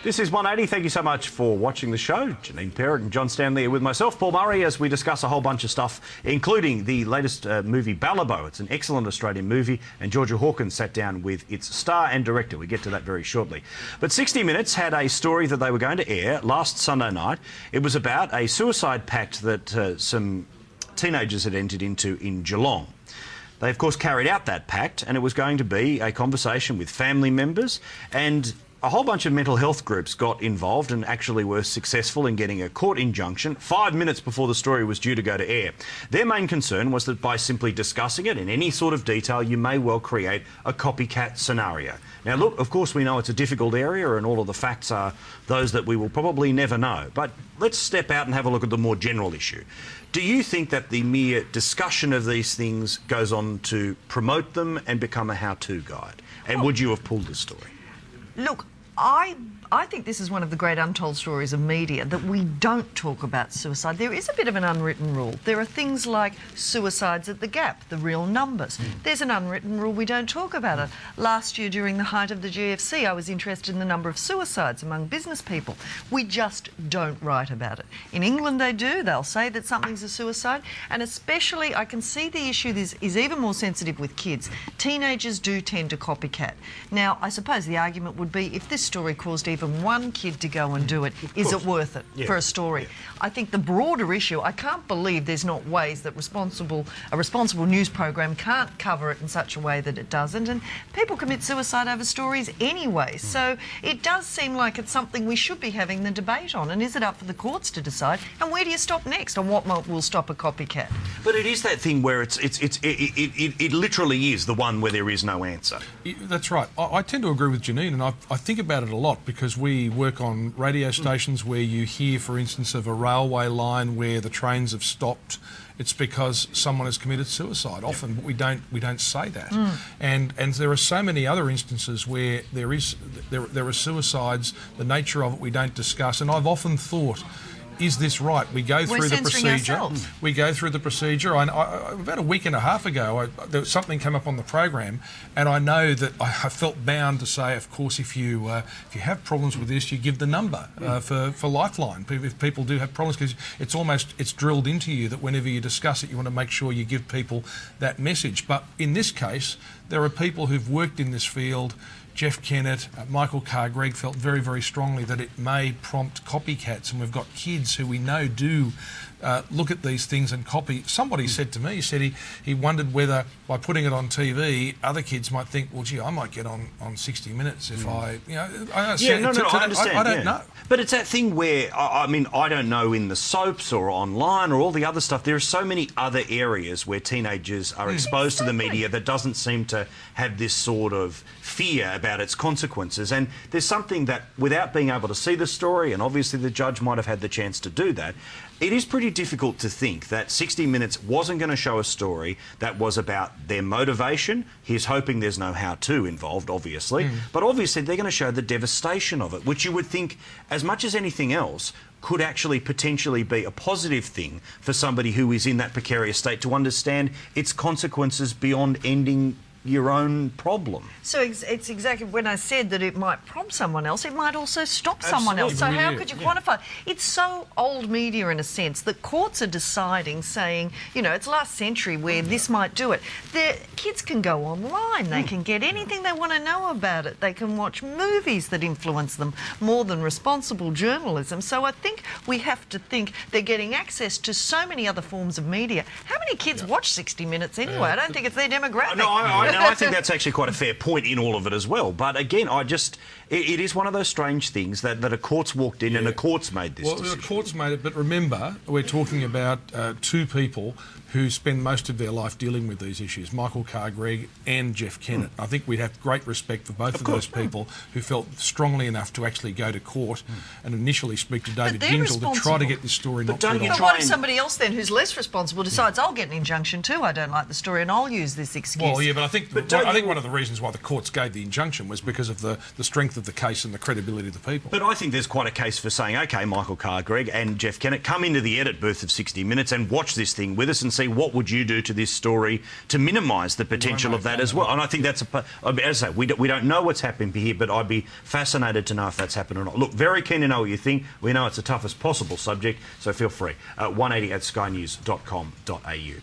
This is 180. Thank you so much for watching the show. Janine Perrick and John Stanley are with myself, Paul Murray, as we discuss a whole bunch of stuff, including the latest movie, Ballabo. It's an excellent Australian movie, and Georgia Hawkins sat down with its star and director. We get to that very shortly. But 60 Minutes had a story that they were going to air last Sunday night. It was about a suicide pact that some teenagers had entered into in Geelong. They, of course, carried out that pact, and it was going to be a conversation with family members, and a whole bunch of mental health groups got involved and actually were successful in getting a court injunction 5 minutes before the story was due to go to air. Their main concern was that by simply discussing it in any sort of detail, you may well create a copycat scenario. Now, look, of course, we know it's a difficult area and all of the facts are those that we will probably never know. But let's step out and have a look at the more general issue. Do you think that the mere discussion of these things goes on to promote them and become a how-to guide? And would you have pulled the story? Look, I think this is one of the great untold stories of media, that we don't talk about suicide. There is a bit of an unwritten rule. There are things like suicides at the Gap, the real numbers. There's an unwritten rule, we don't talk about it. Last year, during the height of the GFC, I was interested in the number of suicides among business people. We just don't write about it. In England they do. They'll say that something's a suicide, and especially I can see the issue is even more sensitive with kids. Teenagers do tend to copycat. Now, I suppose the argument would be, if this story caused even one kid to go and do it, is it worth it for a story? I think the broader issue, I can't believe there's not ways that a responsible news program can't cover it in such a way that it doesn't, and people commit suicide over stories anyway. So it does seem like it's something we should be having the debate on, and is it up for the courts to decide, and where do you stop next on what will stop a copycat? But it is that thing where it literally is the one where there is no answer. That's right. I tend to agree with Janine, and I think about it a lot because we work on radio stations where you hear, for instance, of a railway line where the trains have stopped. It's because someone has committed suicide. Often, but we don't say that. And there are so many other instances where there are suicides. The nature of it we don't discuss. And I've often thought, is this right? We go through the procedure. We go through the procedure. About a week and a half ago, something came up on the program, and I know that I felt bound to say, of course, if you have problems with this, you give the number for Lifeline. If people do have problems, because it's drilled into you that whenever you discuss it, you want to make sure you give people that message. But in this case, there are people who've worked in this field. Jeff Kennett, Michael Carr-Gregg felt very, very strongly that it may prompt copycats, and we've got kids who we know do look at these things and copy. Somebody said to me, he wondered whether by putting it on TV, other kids might think, well, gee, I might get on 60 Minutes if I understand. I don't know. But it's that thing where, I mean, I don't know in the soaps or online or all the other stuff, there are so many other areas where teenagers are exposed to the media that doesn't seem to have this sort of fear about its consequences. And there's something that, without being able to see the story, and obviously the judge might have had the chance to do that, it is pretty difficult to think that 60 Minutes wasn't going to show a story that was about their motivation. He's hoping there's no how-to involved, obviously. But obviously they're going to show the devastation of it, which you would think, as much as anything else, could actually potentially be a positive thing for somebody who is in that precarious state to understand its consequences beyond ending your own problem. So it's exactly when I said that it might prompt someone else, it might also stop someone else. So how could you quantify? It's so old media in a sense that courts are deciding, saying, you know, it's last century where this might do it. The kids can go online, they can get anything they want to know about it. They can watch movies that influence them more than responsible journalism. So I think we have to think they're getting access to so many other forms of media. How many kids watch 60 Minutes anyway? I don't think it's their demographic. No, I think that's actually quite a fair point in all of it as well. But again, it is one of those strange things that a court's walked in and a court's made this decision. Well, the court's made it, but remember, we're talking about two people who spend most of their life dealing with these issues, Michael Carr-Gregg and Jeff Kennett. I think we'd have great respect for both of those people who felt strongly enough to actually go to court and initially speak to David Gyngell to try to get this story not put on. But what if somebody else then who's less responsible decides, I'll get an injunction too, I don't like the story, and I'll use this excuse? Well, yeah, but I think one of the reasons why the courts gave the injunction was because of the strength of the case and the credibility of the people. But I think there's quite a case for saying, OK, Michael Carr-Gregg and Jeff Kennett, come into the edit booth of 60 Minutes and watch this thing with us and see see what would you do to this story to minimise the potential of that as well. And I think that's, as I say, we don't know what's happened here, but I'd be fascinated to know if that's happened or not. Look, very keen to know what you think. We know it's the toughest possible subject, so feel free. 180@skynews.com.au.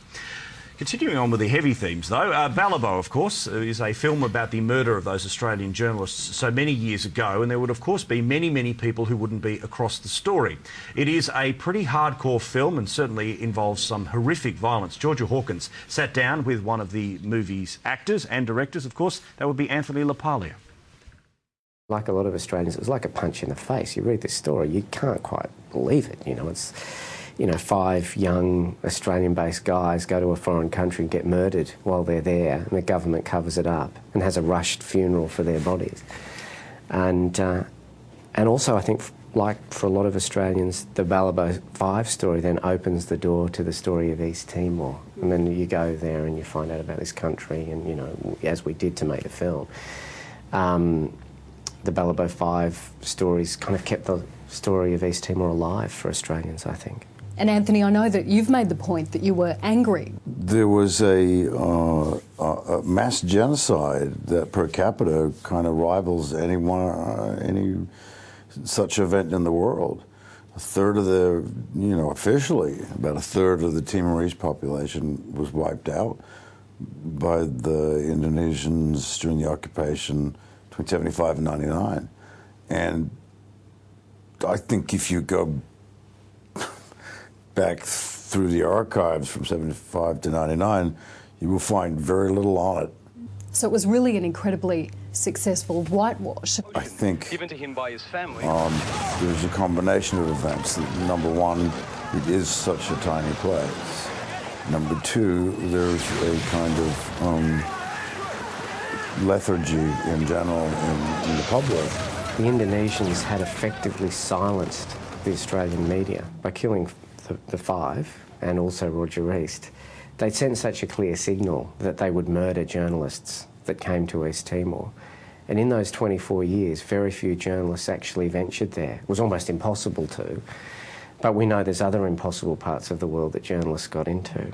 Continuing on with the heavy themes, though, Balibo, of course, is a film about the murder of those Australian journalists so many years ago, and there would, of course, be many, many people who wouldn't be across the story. It is a pretty hardcore film and certainly involves some horrific violence. Georgia Hawkins sat down with one of the movie's actors and directors, of course. That would be Anthony LaPaglia. Like a lot of Australians, it was like a punch in the face. You read this story, you can't quite believe it, you know. It's, you know, 5 young Australian-based guys go to a foreign country and get murdered while they're there, and the government covers it up and has a rushed funeral for their bodies. And also, I think, like for a lot of Australians, the Balibo 5 story then opens the door to the story of East Timor. And then you go there and you find out about this country, and, you know, as we did to make the film. The Balibo 5 stories kind of kept the story of East Timor alive for Australians, I think. And Anthony, I know that you've made the point that you were angry. There was a mass genocide that per capita kind of rivals any such event in the world. A third of the, you know, officially, about a third of the Timorese population was wiped out by the Indonesians during the occupation between 75 and 99. And I think if you go back through the archives from 75 to 99, you will find very little on it. So it was really an incredibly successful whitewash. I think given to him by his family. There's a combination of events. Number one, it is such a tiny place. Number two, there's a kind of lethargy in general in the public. The Indonesians had effectively silenced the Australian media by killing the 5 and also Roger East. They'd sent such a clear signal that they would murder journalists that came to East Timor. And in those 24 years, very few journalists actually ventured there. It was almost impossible to. But we know there's other impossible parts of the world that journalists got into.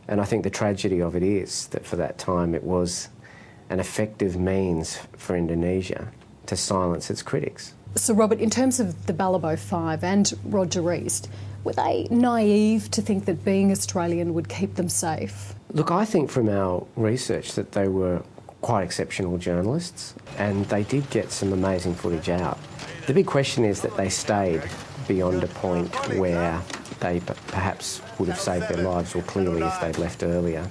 And I think the tragedy of it is that for that time it was an effective means for Indonesia to silence its critics. So, Robert, in terms of the Balibo 5 and Roger East, were they naive to think that being Australian would keep them safe? Look, I think from our research that they were quite exceptional journalists, and they did get some amazing footage out. The big question is that they stayed beyond a point where they perhaps would have saved their lives, or clearly if they'd left earlier.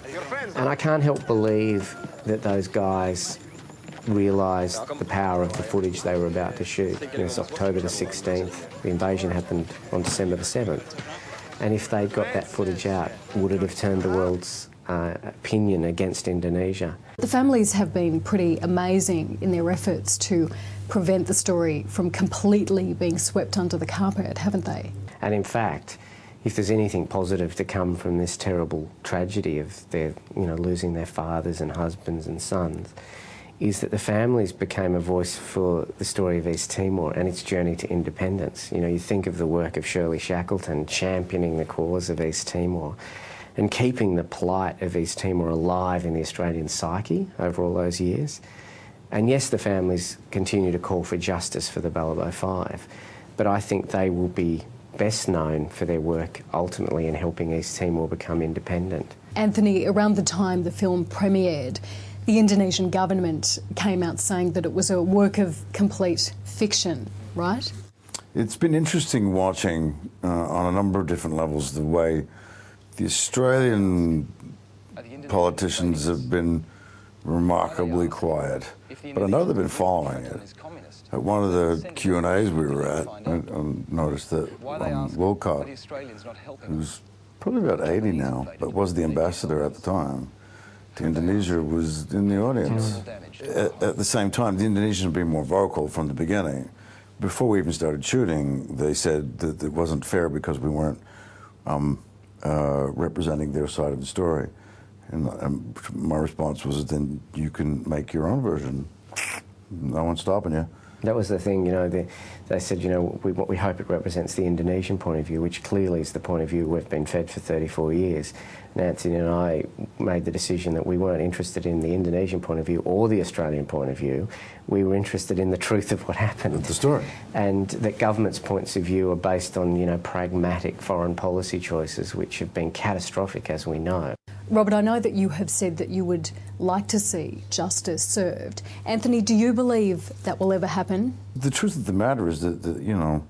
And I can't help believe that those guys realised the power of the footage they were about to shoot. It's October the 16th, the invasion happened on December the 7th. And if they'd got that footage out, would it have turned the world's opinion against Indonesia? The families have been pretty amazing in their efforts to prevent the story from completely being swept under the carpet, haven't they? And in fact, if there's anything positive to come from this terrible tragedy of their, losing their fathers and husbands and sons, is that the families became a voice for the story of East Timor and its journey to independence. You think of the work of Shirley Shackleton championing the cause of East Timor and keeping the plight of East Timor alive in the Australian psyche over all those years. And yes, the families continue to call for justice for the Balibo 5, but I think they will be best known for their work ultimately in helping East Timor become independent. Anthony, around the time the film premiered, the Indonesian government came out saying that it was a work of complete fiction, right? It's been interesting watching on a number of different levels the way the Australian politicians have been remarkably quiet, but I know they've been following it. At one of the Q&As we were at, I noticed that Wilcott, who's probably about 80 now, but was the ambassador at the time to Indonesia, was in the audience. At the same time, the Indonesians have been more vocal from the beginning. Before we even started shooting, they said that it wasn't fair because we weren't representing their side of the story. And my response was, then you can make your own version. No one's stopping you. That was the thing, you know, they said, you know, we hope it represents the Indonesian point of view, which clearly is the point of view we've been fed for 34 years. Nancy and I made the decision that we weren't interested in the Indonesian point of view or the Australian point of view. We were interested in the truth of what happened. The story. And that government's points of view are based on, you know, pragmatic foreign policy choices, which have been catastrophic, as we know. Robert, I know that you have said that you would like to see justice served. Anthony, do you believe that will ever happen? The truth of the matter is that, you know,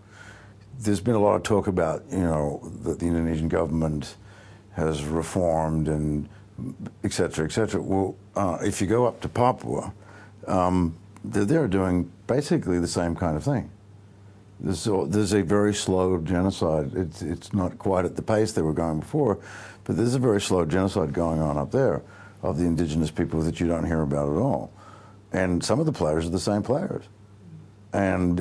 there's been a lot of talk about, you know, that the Indonesian government has reformed and et cetera, et cetera. Well, if you go up to Papua, they're doing basically the same kind of thing. There's a very slow genocide. It's not quite at the pace they were going before, but there's a very slow genocide going on up there of the indigenous people that you don't hear about at all. And some of the players are the same players. And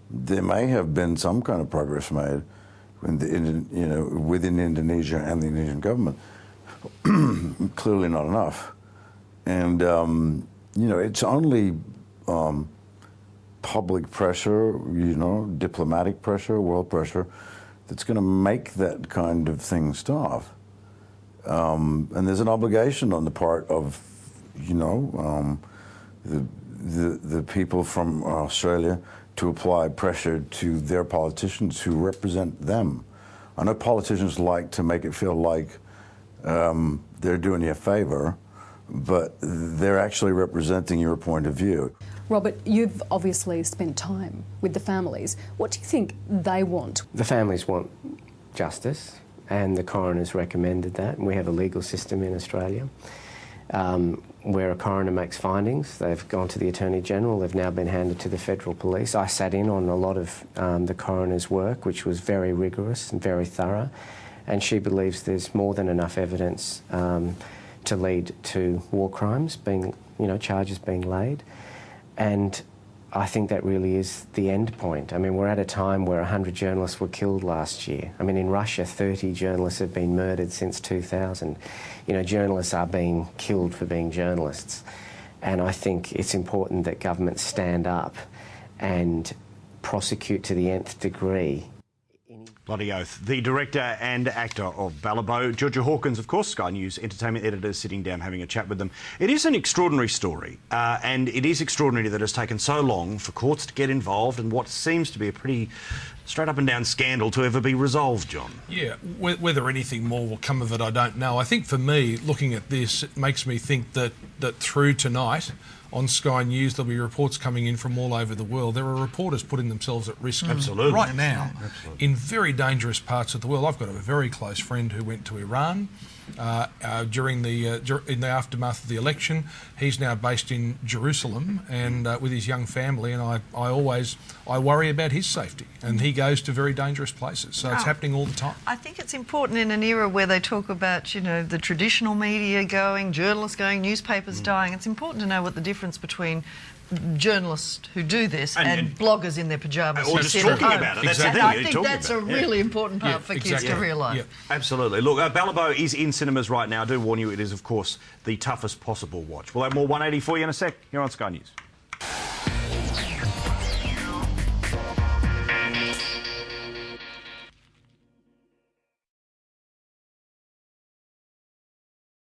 there may have been some kind of progress made within Indonesia and the Indonesian government. Clearly not enough. And, you know, it's only public pressure, you know, diplomatic pressure, world pressure, that's going to make that kind of thing stop. And there's an obligation on the part of, you know, the people from Australia to apply pressure to their politicians who represent them. I know politicians like to make it feel like they're doing you a favour, but they're actually representing your point of view. Robert, you've obviously spent time with the families. What do you think they want? The families want justice, and the coroner's recommended that. And we have a legal system in Australia where a coroner makes findings. They've gone to the Attorney General. They've now been handed to the Federal Police. I sat in on a lot of the coroner's work, which was very rigorous and very thorough, and she believes there's more than enough evidence to lead to war crimes being, you know, charges being laid. And I think that really is the end point. I mean, we're at a time where 100 journalists were killed last year. I mean, in Russia, 30 journalists have been murdered since 2000. You know, journalists are being killed for being journalists. And I think it's important that governments stand up and prosecute to the nth degree. Bloody oath. The director and actor of Balibo, Georgia Hawkins, of course, Sky News entertainment editor, sitting down having a chat with them. It is an extraordinary story, and it is extraordinary that it's taken so long for courts to get involved and what seems to be a pretty straight up and down scandal to ever be resolved, John. Yeah, whether anything more will come of it, I don't know. I think for me, looking at this, it makes me think that through tonight, on Sky News, there'll be reports coming in from all over the world. There are reporters putting themselves at risk right now in very dangerous parts of the world. I've got a very close friend who went to Iran in the aftermath of the election. He's now based in Jerusalem and with his young family, and I worry about his safety. And he goes to very dangerous places, so it's happening all the time. I think it's important in an era where they talk about, you know, the traditional media going, journalists going, newspapers dying. It's important to know what the difference between journalists who do this and bloggers in their pyjamas or who just sit talking at home. about it. That's And the thing. I think that's a really important part for kids to realise. Yeah. Absolutely. Look, Balibo is in cinemas right now. I do warn you, it is, of course, the toughest possible watch. We'll have more 180 for you in a sec here on Sky News.